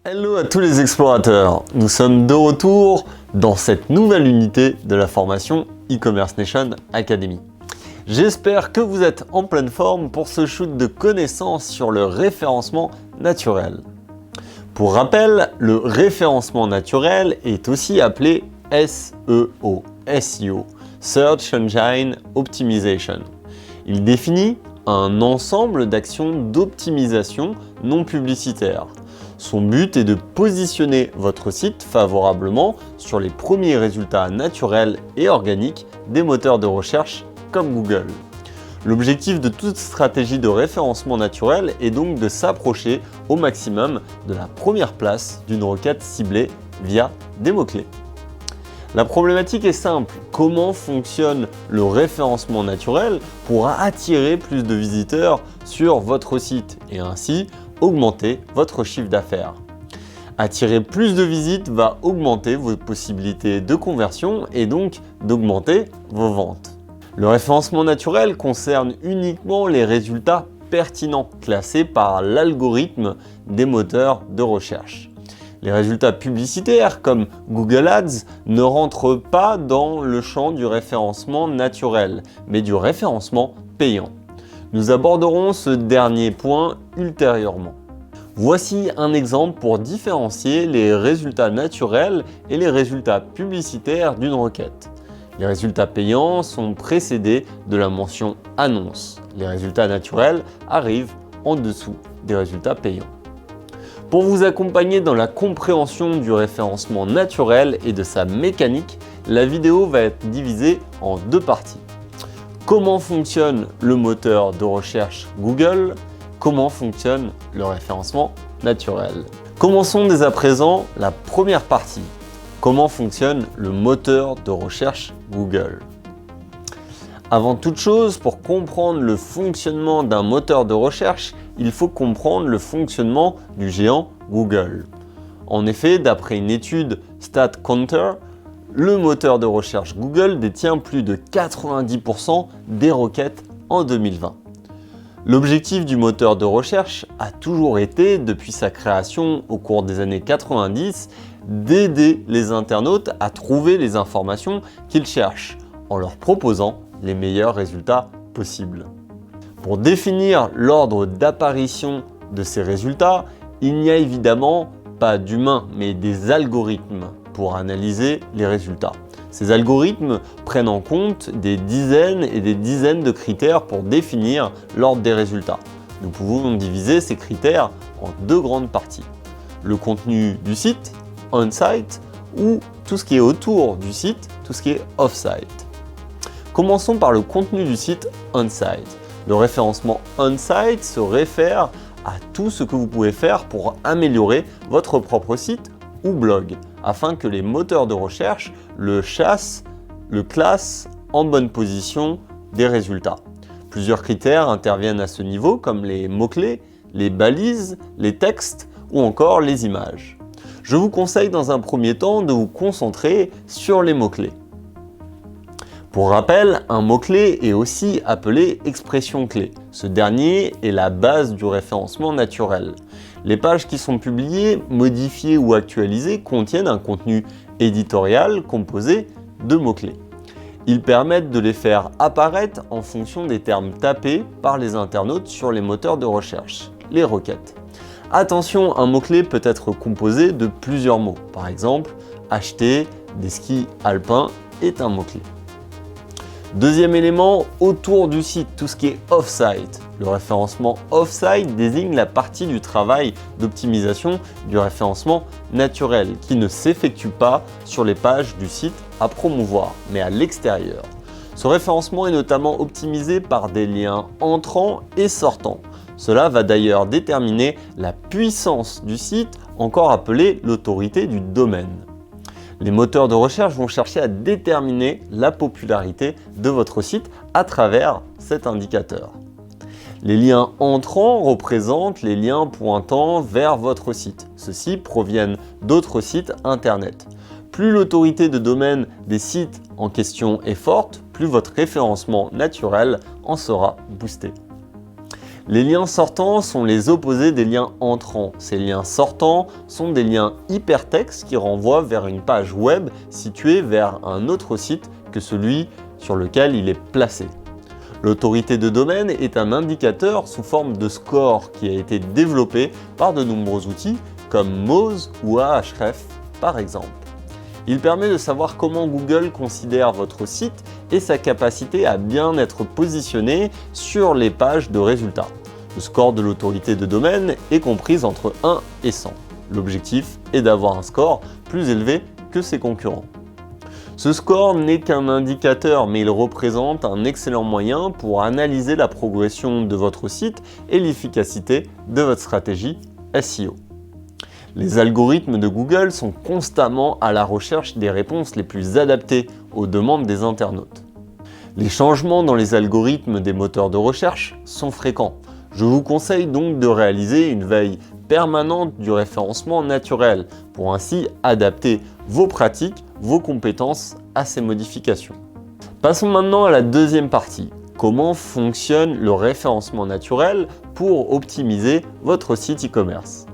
Hello à tous les explorateurs, nous sommes de retour dans cette nouvelle unité de la formation E-Commerce Nation Academy. J'espère que vous êtes en pleine forme pour ce shoot de connaissances sur le référencement naturel. Pour rappel, le référencement naturel est aussi appelé SEO, Search Engine Optimization. Il définit un ensemble d'actions d'optimisation non publicitaires. Son but est de positionner votre site favorablement sur les premiers résultats naturels et organiques des moteurs de recherche comme Google. L'objectif de toute stratégie de référencement naturel est donc de s'approcher au maximum de la première place d'une requête ciblée via des mots-clés. La problématique est simple, comment fonctionne le référencement naturel pour attirer plus de visiteurs sur votre site et ainsi augmenter votre chiffre d'affaires. Attirer plus de visites va augmenter vos possibilités de conversion et donc d'augmenter vos ventes. Le référencement naturel concerne uniquement les résultats pertinents classés par l'algorithme des moteurs de recherche. Les résultats publicitaires comme Google Ads ne rentrent pas dans le champ du référencement naturel, mais du référencement payant. Nous aborderons ce dernier point ultérieurement. Voici un exemple pour différencier les résultats naturels et les résultats publicitaires d'une requête. Les résultats payants sont précédés de la mention annonce. Les résultats naturels arrivent en dessous des résultats payants. Pour vous accompagner dans la compréhension du référencement naturel et de sa mécanique, la vidéo va être divisée en deux parties. Comment fonctionne le moteur de recherche Google? Comment fonctionne le référencement naturel? Commençons dès à présent la première partie. Comment fonctionne le moteur de recherche Google? Avant toute chose, pour comprendre le fonctionnement d'un moteur de recherche, il faut comprendre le fonctionnement du géant Google. En effet, d'après une étude StatCounter, le moteur de recherche Google détient plus de 90% des requêtes en 2020. L'objectif du moteur de recherche a toujours été, depuis sa création au cours des années 90, d'aider les internautes à trouver les informations qu'ils cherchent en leur proposant les meilleurs résultats possibles. Pour définir l'ordre d'apparition de ces résultats, il n'y a évidemment pas d'humains, mais des algorithmes pour analyser les résultats. Ces algorithmes prennent en compte des dizaines et des dizaines de critères pour définir l'ordre des résultats. Nous pouvons diviser ces critères en deux grandes parties. Le contenu du site, on-site, ou tout ce qui est autour du site, tout ce qui est off-site. Commençons par le contenu du site on-site. Le référencement on-site se réfère à tout ce que vous pouvez faire pour améliorer votre propre site ou blog, afin que les moteurs de recherche le chassent, le classent en bonne position des résultats. Plusieurs critères interviennent à ce niveau, comme les mots-clés, les balises, les textes ou encore les images. Je vous conseille dans un premier temps de vous concentrer sur les mots-clés. Pour rappel, un mot-clé est aussi appelé expression clé. Ce dernier est la base du référencement naturel. Les pages qui sont publiées, modifiées ou actualisées contiennent un contenu éditorial composé de mots-clés. Ils permettent de les faire apparaître en fonction des termes tapés par les internautes sur les moteurs de recherche, les requêtes. Attention, un mot-clé peut être composé de plusieurs mots. Par exemple, acheter des skis alpins est un mot-clé. Deuxième élément, autour du site, tout ce qui est off-site. Le référencement off-site désigne la partie du travail d'optimisation du référencement naturel qui ne s'effectue pas sur les pages du site à promouvoir, mais à l'extérieur. Ce référencement est notamment optimisé par des liens entrants et sortants. Cela va d'ailleurs déterminer la puissance du site, encore appelée l'autorité du domaine. Les moteurs de recherche vont chercher à déterminer la popularité de votre site à travers cet indicateur. Les liens entrants représentent les liens pointant vers votre site. Ceux-ci proviennent d'autres sites internet. Plus l'autorité de domaine des sites en question est forte, plus votre référencement naturel en sera boosté. Les liens sortants sont les opposés des liens entrants. Ces liens sortants sont des liens hypertextes qui renvoient vers une page web située vers un autre site que celui sur lequel il est placé. L'autorité de domaine est un indicateur sous forme de score qui a été développé par de nombreux outils comme Moz ou Ahrefs par exemple. Il permet de savoir comment Google considère votre site et sa capacité à bien être positionné sur les pages de résultats. Le score de l'autorité de domaine est compris entre 1 et 100. L'objectif est d'avoir un score plus élevé que ses concurrents. Ce score n'est qu'un indicateur, mais il représente un excellent moyen pour analyser la progression de votre site et l'efficacité de votre stratégie SEO. Les algorithmes de Google sont constamment à la recherche des réponses les plus adaptées aux demandes des internautes. Les changements dans les algorithmes des moteurs de recherche sont fréquents. Je vous conseille donc de réaliser une veille permanente du référencement naturel pour ainsi adapter vos pratiques, vos compétences à ces modifications. Passons maintenant à la deuxième partie. Comment fonctionne le référencement naturel pour optimiser votre site e-commerce ?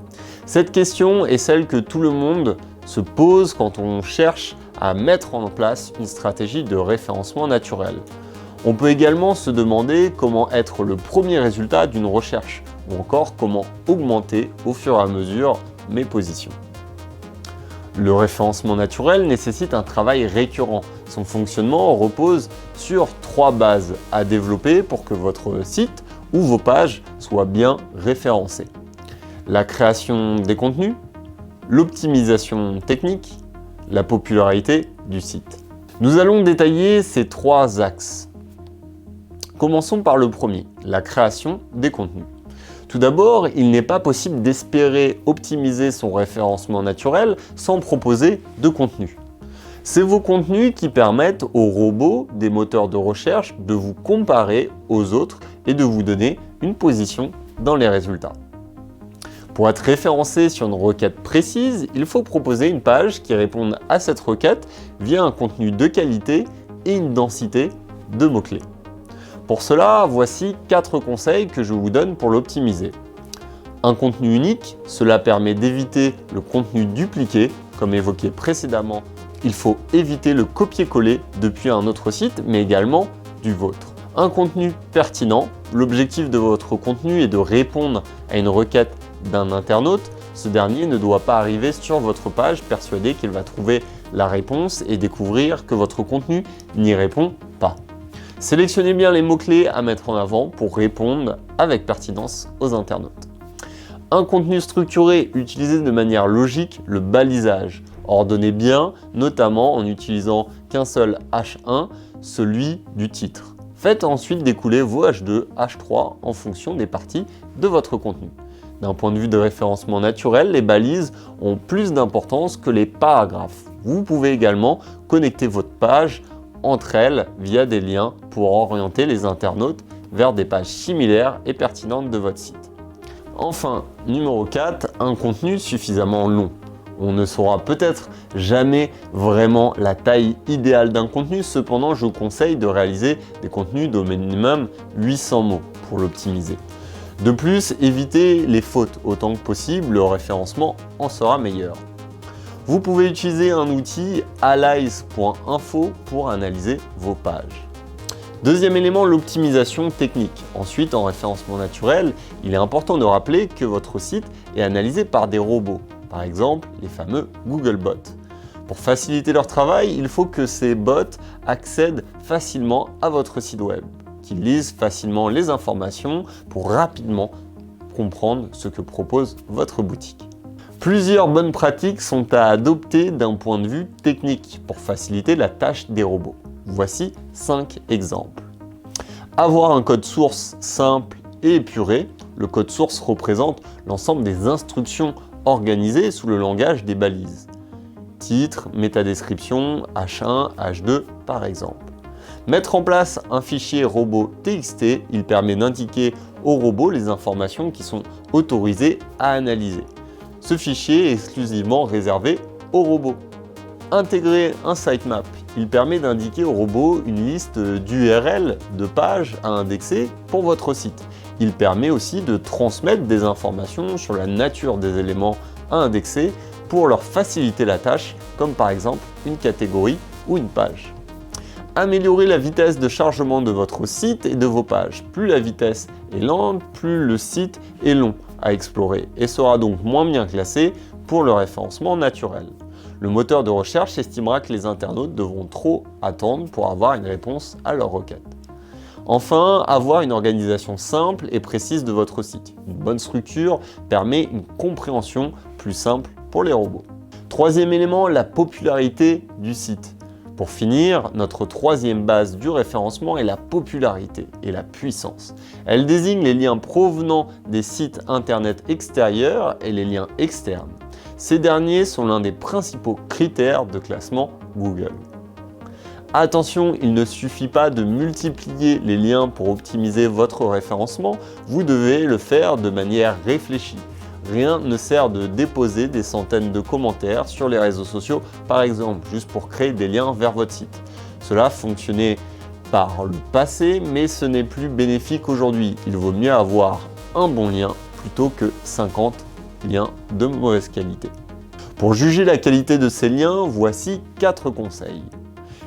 Cette question est celle que tout le monde se pose quand on cherche à mettre en place une stratégie de référencement naturel. On peut également se demander comment être le premier résultat d'une recherche ou encore comment augmenter au fur et à mesure mes positions. Le référencement naturel nécessite un travail récurrent. Son fonctionnement repose sur 3 bases à développer pour que votre site ou vos pages soient bien référencés. La création des contenus, l'optimisation technique, la popularité du site. Nous allons détailler ces 3 axes. Commençons par le premier, la création des contenus. Tout d'abord, il n'est pas possible d'espérer optimiser son référencement naturel sans proposer de contenu. C'est vos contenus qui permettent aux robots des moteurs de recherche de vous comparer aux autres et de vous donner une position dans les résultats. Pour être référencé sur une requête précise, il faut proposer une page qui réponde à cette requête via un contenu de qualité et une densité de mots-clés. Pour cela, voici 4 conseils que je vous donne pour l'optimiser. Un contenu unique, cela permet d'éviter le contenu dupliqué, comme évoqué précédemment. Il faut éviter le copier-coller depuis un autre site, mais également du vôtre. Un contenu pertinent, l'objectif de votre contenu est de répondre à une requête d'un internaute. Ce dernier ne doit pas arriver sur votre page persuadé qu'il va trouver la réponse et découvrir que votre contenu n'y répond pas. Sélectionnez bien les mots-clés à mettre en avant pour répondre avec pertinence aux internautes. Un contenu structuré, utilisez de manière logique le balisage. Ordonnez bien, notamment en utilisant qu'un seul H1, celui du titre. Faites ensuite découler vos H2, H3 en fonction des parties de votre contenu. D'un point de vue de référencement naturel, les balises ont plus d'importance que les paragraphes. Vous pouvez également connecter votre page entre elles via des liens pour orienter les internautes vers des pages similaires et pertinentes de votre site. Enfin, numéro 4, un contenu suffisamment long. On ne saura peut-être jamais vraiment la taille idéale d'un contenu, cependant je vous conseille de réaliser des contenus d'au minimum 800 mots pour l'optimiser. De plus, évitez les fautes autant que possible, le référencement en sera meilleur. Vous pouvez utiliser un outil allies.info pour analyser vos pages. Deuxième élément, l'optimisation technique. Ensuite, en référencement naturel, il est important de rappeler que votre site est analysé par des robots, par exemple les fameux Googlebots. Pour faciliter leur travail, il faut que ces bots accèdent facilement à votre site web, qu'ils lisent facilement les informations pour rapidement comprendre ce que propose votre boutique. Plusieurs bonnes pratiques sont à adopter d'un point de vue technique pour faciliter la tâche des robots. Voici 5 exemples. Avoir un code source simple et épuré. Le code source représente l'ensemble des instructions organisées sous le langage des balises. Titre, métadescription, H1, H2 par exemple. Mettre en place un fichier robot TXT, il permet d'indiquer au robot les informations qui sont autorisées à analyser. Ce fichier est exclusivement réservé aux robots. Intégrer un sitemap, il permet d'indiquer au robot une liste d'URL de pages à indexer pour votre site. Il permet aussi de transmettre des informations sur la nature des éléments à indexer pour leur faciliter la tâche, comme par exemple une catégorie ou une page. Améliorer la vitesse de chargement de votre site et de vos pages. Plus la vitesse est lente, plus le site est long à explorer et sera donc moins bien classé pour le référencement naturel. Le moteur de recherche estimera que les internautes devront trop attendre pour avoir une réponse à leur requête. Enfin, avoir une organisation simple et précise de votre site. Une bonne structure permet une compréhension plus simple pour les robots. Troisième élément, la popularité du site. Pour finir, notre troisième base du référencement est la popularité et la puissance. Elle désigne les liens provenant des sites internet extérieurs et les liens externes. Ces derniers sont l'un des principaux critères de classement Google. Attention, il ne suffit pas de multiplier les liens pour optimiser votre référencement, vous devez le faire de manière réfléchie. Rien ne sert de déposer des centaines de commentaires sur les réseaux sociaux, par exemple, juste pour créer des liens vers votre site. Cela fonctionnait par le passé, mais ce n'est plus bénéfique aujourd'hui. Il vaut mieux avoir un bon lien plutôt que 50 liens de mauvaise qualité. Pour juger la qualité de ces liens, voici 4 conseils.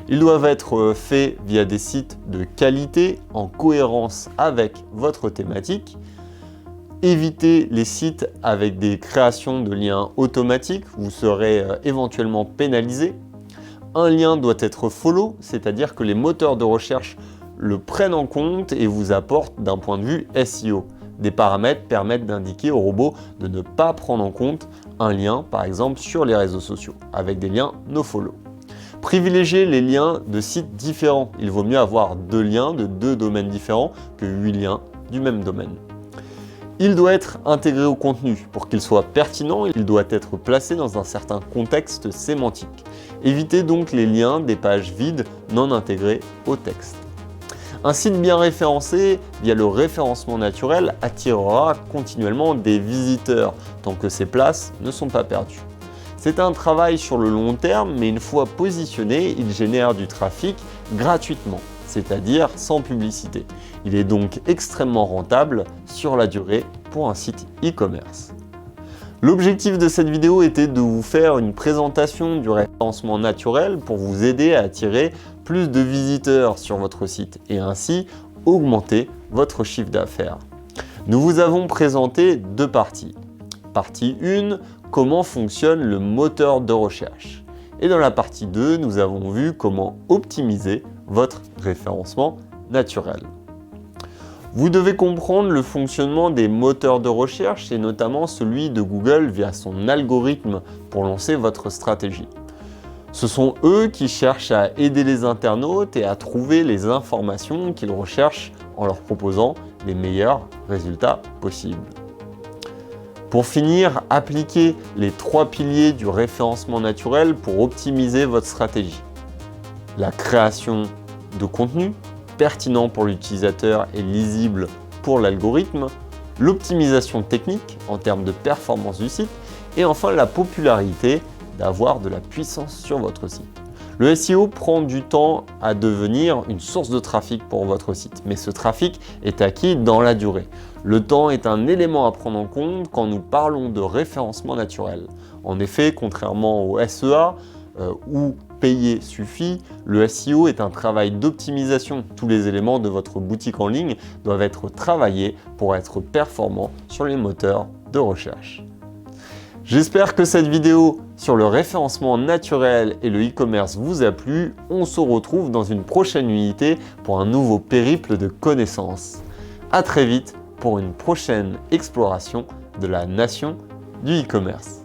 Ils doivent être faits via des sites de qualité en cohérence avec votre thématique. Évitez les sites avec des créations de liens automatiques, vous serez éventuellement pénalisé. Un lien doit être follow, c'est-à-dire que les moteurs de recherche le prennent en compte et vous apportent d'un point de vue SEO. Des paramètres permettent d'indiquer au robot de ne pas prendre en compte un lien, par exemple sur les réseaux sociaux, avec des liens nofollow. Privilégiez les liens de sites différents. Il vaut mieux avoir 2 liens de 2 domaines différents que 8 liens du même domaine. Il doit être intégré au contenu. Pour qu'il soit pertinent, il doit être placé dans un certain contexte sémantique. Évitez donc les liens des pages vides non intégrées au texte. Un site bien référencé via le référencement naturel attirera continuellement des visiteurs tant que ces places ne sont pas perdues. C'est un travail sur le long terme, mais une fois positionné, il génère du trafic gratuitement, c'est-à-dire sans publicité. Il est donc extrêmement rentable sur la durée pour un site e-commerce. L'objectif de cette vidéo était de vous faire une présentation du référencement naturel pour vous aider à attirer plus de visiteurs sur votre site et ainsi augmenter votre chiffre d'affaires. Nous vous avons présenté 2 parties. Partie 1, comment fonctionne le moteur de recherche. Et dans la partie 2, nous avons vu comment optimiser votre référencement naturel. Vous devez comprendre le fonctionnement des moteurs de recherche et notamment celui de Google via son algorithme pour lancer votre stratégie. Ce sont eux qui cherchent à aider les internautes et à trouver les informations qu'ils recherchent en leur proposant les meilleurs résultats possibles. Pour finir, appliquez les 3 piliers du référencement naturel pour optimiser votre stratégie. La création de contenu pertinent pour l'utilisateur et lisible pour l'algorithme, l'optimisation technique en termes de performance du site et enfin la popularité d'avoir de la puissance sur votre site. Le SEO prend du temps à devenir une source de trafic pour votre site, mais ce trafic est acquis dans la durée. Le temps est un élément à prendre en compte quand nous parlons de référencement naturel. En effet, contrairement au SEA, où payer suffit, le SEO est un travail d'optimisation. Tous les éléments de votre boutique en ligne doivent être travaillés pour être performants sur les moteurs de recherche. J'espère que cette vidéo sur le référencement naturel et le e-commerce vous a plu. On se retrouve dans une prochaine unité pour un nouveau périple de connaissances. À très vite pour une prochaine exploration de la nation du e-commerce.